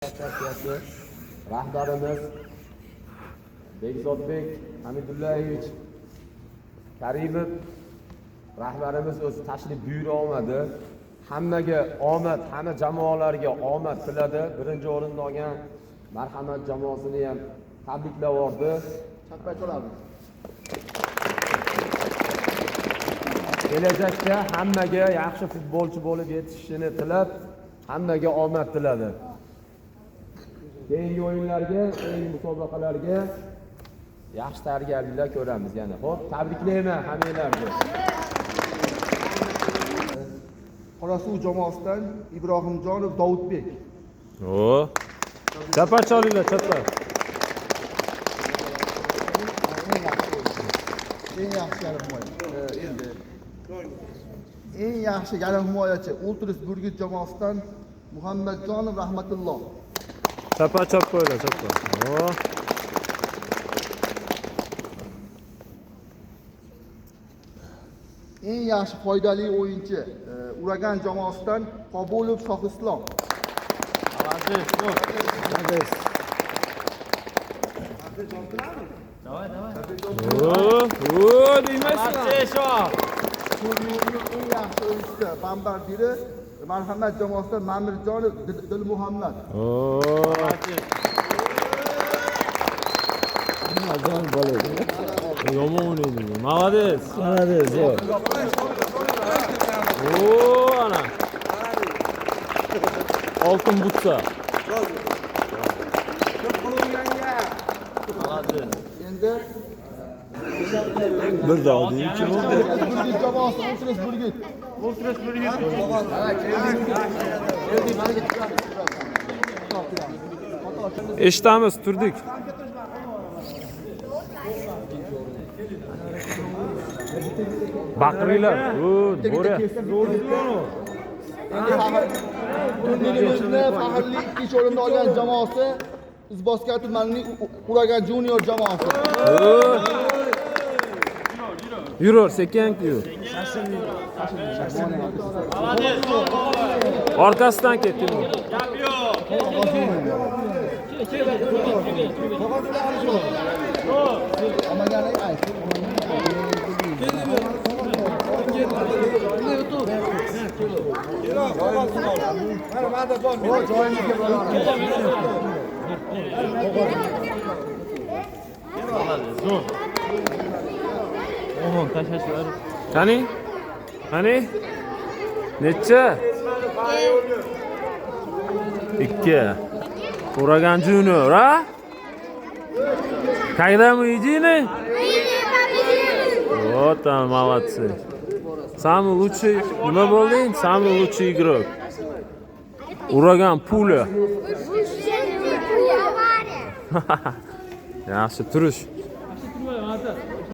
Partiyasi rahbarimiz Bekzodbek Hamidullayevich Karimov rahbarimiz o'zi tashrif buyura olmadi. Hammaga omad, hamma jamoalarga omad tiladi. Birinchi o'rinda olgan marhamat jamoasini ham tabriklab yubordi. Chappa to'ladi. Kelajakda hammaga yaxshi futbolchi bo'lib yetishishini tilab, hammaga omad tiladi. Keyingi o'yinlarga, keyingi musobaqalarga yaxshi tayyorgarliklar ko'ramiz yana. Xo'p, tabriklayman hammalarga. Qorasuv jamoasidan Ibrohimjonov Davudbek. O. Chapa cholinglar, chapa. Eng yaxshi yarim himoya. Endi eng yaxshi yarim himoyachi Ultras Burgut jamoasidan Muhammadjonov Rahmatulloh. Chapa chop qo'ylar, chapa. O. Eng yaxshi foydali o'yinchi Uragan jamoasidan Qobulov Shohislom. Aziz, aziz. O, deymassan. Turnirning eng yaxshi o'yinchisi Bambar biri Marhamat jamoasidan Mamirjonov Dilmuhammad. O. Azon bo'ladi. Yomon o'ynaydi. Молодец. Молодец. O, ana. Oltin butsa. Endi Bir dog'di, kim o'ldi? Burgut jamoasi Ultras Burgut. Eshitamiz, turdik. Baqringlar. O, bo'ra. Turnirimizni faxrli ikkinchi o'rinda olgan jamoasi Izboskan tumanining Uragan Junior jamoasi. Yurur, sekin yur. Orqasidan ketdim. Qani? Qani? Necha? 2. Uragan Junior, ha? Когда мы едины? Вот там, молодцы. Самый лучший, nima bo'lding? Самый лучший игрок. Uragan pula. Yaxshi turish.